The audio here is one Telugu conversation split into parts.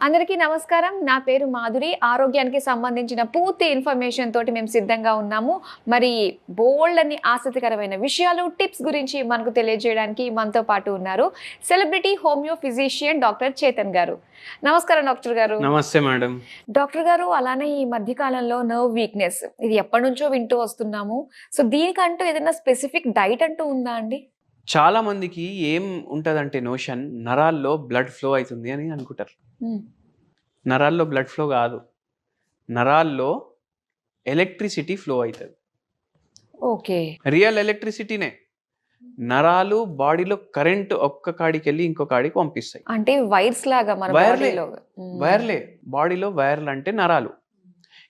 అందరికీ నమస్కారం. నా పేరు మాధురి. ఆరోగ్యానికి సంబంధించిన పూర్తి ఇన్ఫర్మేషన్ తోటి మేము సిద్ధంగా ఉన్నాము. మరి బోల్డ్ అని ఆసక్తికరమైన విషయాలు, టిప్స్ గురించి మనకు తెలియజేయడానికి మనతో పాటు ఉన్నారు celebrity homeo physician doctor Chetan గారు. నమస్కారం డాక్టర్ గారు. నమస్తే మేడం. డాక్టర్ గారు, అలానే ఈ మధ్య కాలంలో నర్వ్ వీక్నెస్ ఇది ఎప్పటి నుంచో వింటూ వస్తున్నాము. సో దీనికంటూ ఏదైనా స్పెసిఫిక్ డైట్ అంటూ ఉందా అండి? చాలా మందికి ఏం ఉంటదంటే నోషన్, నరాల్లో బ్లడ్ ఫ్లో అవుతుంది అని అనుకుంటారు. నరాల్లో బ్లడ్ ఫ్లో కాదు, నరాల్లో ఎలక్ట్రిసిటీ ఫ్లో అవుతుంది. ఓకే, రియల్ ఎలక్ట్రిసిటీనే. నరాలు బాడీలో కరెంట్ ఒక్క కాడికి వెళ్ళి ఇంకో కాడికి పంపిస్తాయి. అంటే వైర్స్ లాగా మన వైర్లే. బాడీలో. వైర్లే, బాడీలో వైర్లు అంటే నరాలు.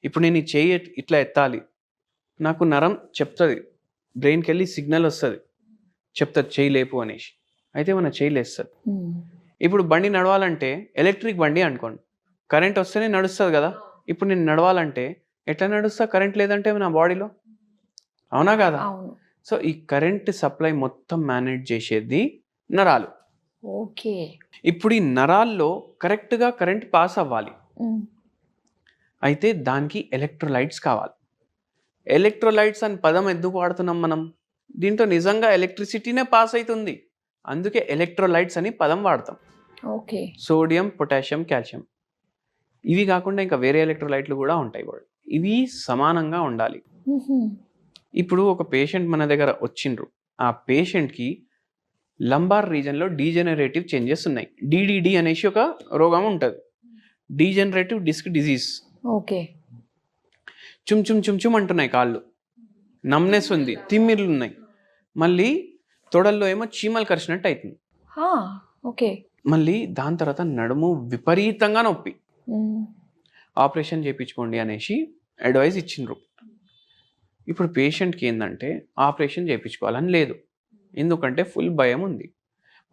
ఇప్పుడు నేను ఈ చెయ్యి ఇట్లా ఎత్తాలి, నాకు నరం చెప్తుంది, బ్రెయిన్కి వెళ్ళి సిగ్నల్ వస్తుంది, చెప్తుంది చెయ్యి లేపు అనేసి. అయితే మన చెయ్యి లేస్తుంది. ఇప్పుడు బండి నడవాలంటే ఎలక్ట్రిక్ బండి అనుకోండి, కరెంట్ వస్తేనే నడుస్తుంది కదా. ఇప్పుడు నేను నడవాలంటే ఎట్లా నడుస్తా, కరెంట్ లేదంటే నా బాడీలో, అవునా కదా? అవును. సో ఈ కరెంట్ సప్లై మొత్తం మేనేజ్ చేసేది నరాలు. ఓకే. ఇప్పుడు ఈ నరాల్లో కరెక్ట్గా కరెంట్ పాస్ అవ్వాలి. అయితే దానికి ఎలక్ట్రోలైట్స్ కావాలి. ఎలక్ట్రోలైట్స్ అని పదం ఎందుకు వాడుతున్నాం మనం? దీంట్లో నిజంగా ఎలక్ట్రిసిటీనే పాస్ అవుతుంది, అందుకే ఎలక్ట్రోలైట్స్ అని పదం వాడతాం. ఓకే. Sodium, potassium, calcium. ఇవి కాకుండా ఇంకా వేరే ఎలక్ట్రోలైట్లు కూడా ఉంటాయి. ఇవి సమానంగా ఉండాలి. ఇప్పుడు ఒక పేషెంట్ మన దగ్గర వచ్చిండ్రు, ఆ పేషెంట్కి లంబార్ రీజన్లో డీజెనరేటివ్ చేంజెస్ ఉన్నాయి. డిడిడి అనేసి ఒక రోగం ఉంటుంది, డీజెనరేటివ్ డిస్క్ డిజీజ్. ఓకే. చుమ్ చుమ్ చుమ్ చుమ్ అంటున్నాయి కాళ్ళు, నమ్నెస్ ఉంది, తిమ్మిర్లు ఉన్నాయి, మళ్ళీ తొడల్లో ఏమో చీమలు కరిచినట్టు అవుతుంది. ఓకే. మళ్ళీ దాని తర్వాత నడుము విపరీతంగా నొప్పి, ఆపరేషన్ చేయించుకోండి అనేసి అడ్వైజ్ ఇచ్చిండ్రు. ఇప్పుడు పేషెంట్కి ఏంటంటే ఆపరేషన్ చేయించుకోవాలని లేదు, ఎందుకంటే ఫుల్ భయం ఉంది.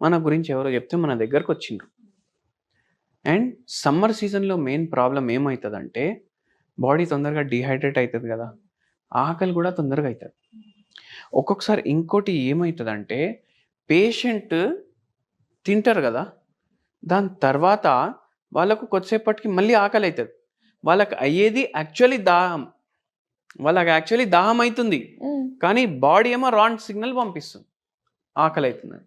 మన గురించి ఎవరో చెప్తే మన దగ్గరకు వచ్చిండ్రు. అండ్ సమ్మర్ సీజన్లో మెయిన్ ప్రాబ్లం ఏమవుతుందంటే బాడీ తొందరగా డిహైడ్రేట్ అవుతుంది కదా, ఆకలి కూడా తొందరగా అవుతుంది. ఒక్కొక్కసారి ఇంకోటి ఏమవుతుందంటే పేషెంట్ తింటారు కదా, దాని తర్వాత వాళ్ళకు కొద్దిసేపటికి మళ్ళీ ఆకలి అవుతుంది. వాళ్ళకి అయ్యేది యాక్చువల్లీ దాహం, వాళ్ళకి యాక్చువల్లీ దాహం అవుతుంది, కానీ బాడీ ఏమో రాంగ్ సిగ్నల్ పంపిస్తుంది, ఆకలి అవుతుంది.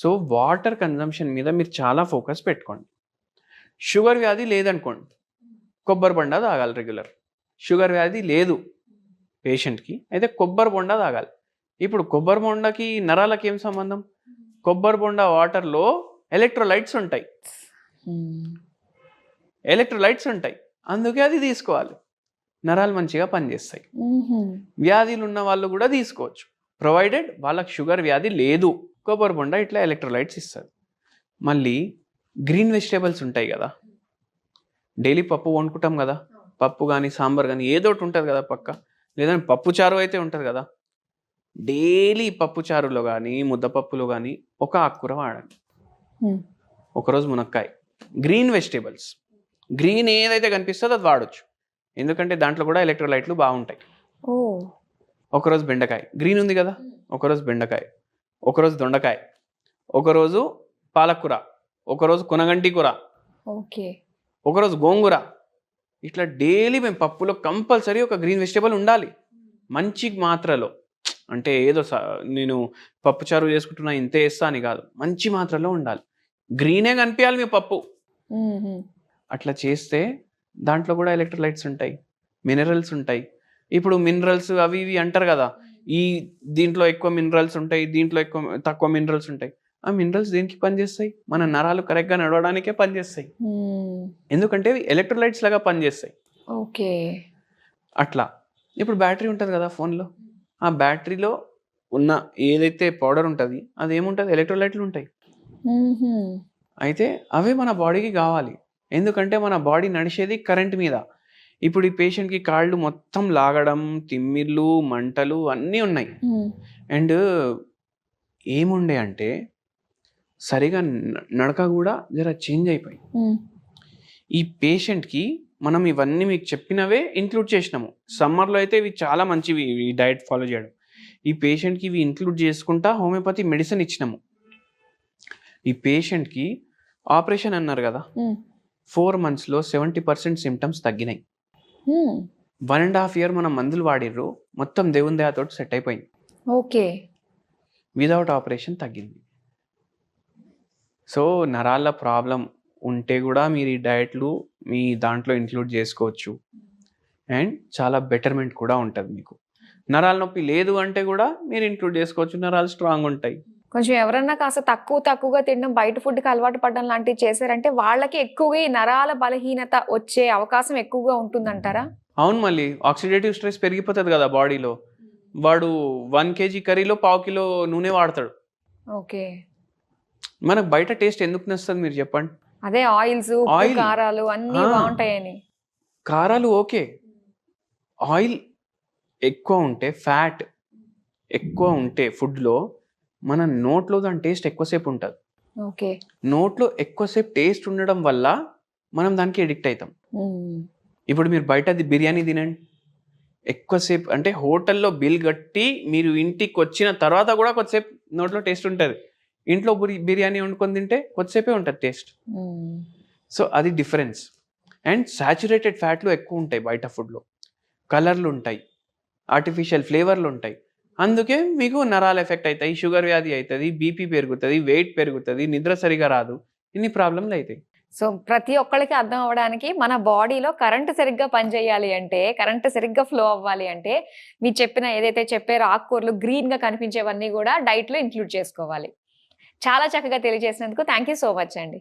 సో వాటర్ కన్జంప్షన్ మీద మీరు చాలా ఫోకస్ పెట్టుకోండి. షుగర్ వ్యాధి లేదనుకోండి, కొబ్బరి బొండా తాగాలి రెగ్యులర్. షుగర్ వ్యాధి లేదు పేషెంట్కి, అయితే కొబ్బరి బొండా తాగాలి. ఇప్పుడు కొబ్బరి బొండకి నరాలకి ఏం సంబంధం? కొబ్బరి బొండా వాటర్లో ఎలక్ట్రోలైట్స్ ఉంటాయి, ఎలక్ట్రోలైట్స్ ఉంటాయి, అందుకే అది తీసుకోవాలి. నరాలు మంచిగా పనిచేస్తాయి. వ్యాధులు ఉన్న వాళ్ళు కూడా తీసుకోవచ్చు, ప్రొవైడెడ్ వాళ్ళకి షుగర్ వ్యాధి లేదు. కొబ్బరి బొండ ఇట్లా ఎలక్ట్రోలైట్స్ ఇస్తుంది. మళ్ళీ గ్రీన్ వెజిటేబుల్స్ ఉంటాయి కదా, డైలీ పప్పు వండుకుంటాం కదా, పప్పు కానీ సాంబార్ కానీ ఏదో ఒకటి ఉంటుంది కదా పక్క, లేదంటే పప్పు చారు అయితే ఉంటుంది కదా. డైలీ పప్పు చారులో కానీ ముద్దపప్పులో కానీ ఒక ఆకుకూర వాడండి. ఒకరోజు మునక్కాయ, గ్రీన్ వెజిటేబుల్స్, గ్రీన్ ఏదైతే కనిపిస్తుందో అది వాడచ్చు, ఎందుకంటే దాంట్లో కూడా ఎలక్ట్రోలైట్లు బాగుంటాయి. ఒకరోజు బెండకాయ, గ్రీన్ ఉంది కదా, ఒకరోజు బెండకాయ, ఒకరోజు దొండకాయ, ఒకరోజు పాలకూర, ఒకరోజు కొనగంటి కూర, ఒకరోజు గోంగూర. ఇట్లా డైలీ మేము పప్పులో కంపల్సరీ ఒక గ్రీన్ వెజిటేబుల్ ఉండాలి, మంచి మాత్రలో. అంటే ఏదో నేను పప్పు చారు చేసుకుంటున్నా ఇంతే వేస్తా అని కాదు, మంచి మాత్రలో ఉండాలి. గ్రీనే కనిపించాలి మీ పప్పు. అట్లా చేస్తే దాంట్లో కూడా ఎలక్ట్రోలైట్స్ ఉంటాయి, మినరల్స్ ఉంటాయి. ఇప్పుడు మినరల్స్ అవి ఇవి అంటారు కదా, ఈ దీంట్లో ఎక్కువ మినరల్స్ ఉంటాయి, దీంట్లో తక్కువ మినరల్స్ ఉంటాయి. ఆ మినరల్స్ దేనికి పనిచేస్తాయి? మన నరాలు కరెక్ట్గా నడవడానికే పనిచేస్తాయి, ఎందుకంటే ఎలక్ట్రోలైట్స్ లాగా పనిచేస్తాయి. ఓకే. అట్లా ఇప్పుడు బ్యాటరీ ఉంటుంది కదా ఫోన్లో, ఆ బ్యాటరీలో ఉన్న ఏదైతే పౌడర్ ఉంటుంది అది ఏముంటుంది? ఎలక్ట్రోలైట్లు ఉంటాయి. అయితే అవే మన బాడీకి కావాలి, ఎందుకంటే మన బాడీ నడిచేది కరెంట్ మీద. ఇప్పుడు ఈ పేషెంట్కి కాళ్ళు మొత్తం లాగడం, తిమ్మిర్లు, మంటలు అన్నీ ఉన్నాయి. అండ్ ఏముండే అంటే సరిగా నడక కూడా జర చేంజ్ అయిపోయి. ఈ పేషెంట్కి మనం ఇవన్నీ మీకు చెప్పినవే ఇంక్లూడ్ చేసినాము. సమ్మర్లో అయితే ఇవి చాలా మంచివి, ఈ డైట్ ఫాలో చేయడం. ఈ పేషెంట్కి ఇవి ఇంక్లూడ్ చేసుకుంటా హోమియోపతి మెడిసిన్ ఇచ్చినాము. ఈ పేషెంట్కి ఆపరేషన్ అన్నారు కదా, 4 monthsలో 70% సిమ్టమ్స్ తగ్గినాయి. 1.5 year మనం మందులు వాడిర్రు, మొత్తం దేవుని దయతోటి సెట్ అయిపోయింది. ఓకే. వితౌట్ ఆపరేషన్ తగ్గింది. సో నరాల ప్రాబ్లం ఉంటే కూడా మీరు ఈ డయట్లు మీ దాంట్లో ఇంక్లూడ్ చేసుకోవచ్చు. అండ్ చాలా బెటర్మెంట్ కూడా ఉంటుంది మీకు. నరాల నొప్పి లేదు అంటే కూడా మీరు ఇంక్లూడ్ చేసుకోవచ్చు, నరాలు స్ట్రాంగ్ ఉంటాయి. కొంచెం ఎవరన్నా కాస్త తక్కువగా తినడం, బయట ఫుడ్కి అలవాటు పడడం లాంటివి చేశారంటే వాళ్ళకి ఎక్కువగా ఈ నరాల బలహీనత వచ్చే అవకాశం ఎక్కువగా ఉంటుందంటారా? అవును, మళ్ళీ ఆక్సిడేటివ్ స్ట్రెస్ పెరిగిపోతుంది కదా బాడీలో. వాడు 1 kg కర్రీలో 1/4 kg నూనె వాడతాడు. ఓకే. మనకు బయట టేస్ట్ ఎందుకు నచ్చుతుంది మీరు చెప్పండి? అదే ఆయిల్స్, ఆయిల్. కారాలు అన్నీ బాగుంటాయని. కారాలు ఓకే, ఆయిల్ ఎక్కువ ఉంటే, ఫ్యాట్ ఎక్కువ ఉంటే ఫుడ్లో మన నోట్లో దాని టేస్ట్ ఎక్కువసేపు ఉంటుంది. ఓకే. నోట్లో ఎక్కువసేపు టేస్ట్ ఉండడం వల్ల మనం దానికి ఎడిక్ట్ అవుతాం. ఇప్పుడు మీరు బయటది బిర్యానీ తినండి, ఎక్కువసేపు అంటే హోటల్లో బిల్ కట్టి మీరు ఇంటికి వచ్చిన తర్వాత కూడా కొద్దిసేపు నోట్లో టేస్ట్ ఉంటుంది. ఇంట్లో బిర్యానీ వండుకొని తింటే కొద్దిసేపే ఉంటుంది టేస్ట్. సో అది డిఫరెన్స్. అండ్ సాచురేటెడ్ ఫ్యాట్లు ఎక్కువ ఉంటాయి బయట ఫుడ్లో, కలర్లు ఉంటాయి, ఆర్టిఫిషియల్ ఫ్లేవర్లు ఉంటాయి. అందుకే మీకు నరాలు ఎఫెక్ట్ అవుతాయి, షుగర్ వ్యాధి అవుతుంది, బీపీ పెరుగుతుంది, వెయిట్ పెరుగుతుంది, నిద్ర సరిగా రాదు, ఇన్ని ప్రాబ్లంలు అవుతాయి. సో ప్రతి ఒక్కరికి అర్థం అవ్వడానికి మన బాడీలో కరెంట్ సరిగ్గా పనిచేయాలి అంటే, కరెంట్ సరిగ్గా ఫ్లో అవ్వాలి అంటే మీరు చెప్పిన ఏదైతే చెప్పారో ఆకుకూరలు గ్రీన్గా కనిపించేవన్నీ కూడా డైట్లో ఇంక్లూడ్ చేసుకోవాలి. చాలా చక్కగా తెలియజేసినందుకు థ్యాంక్ యూ సో మచ్ అండి.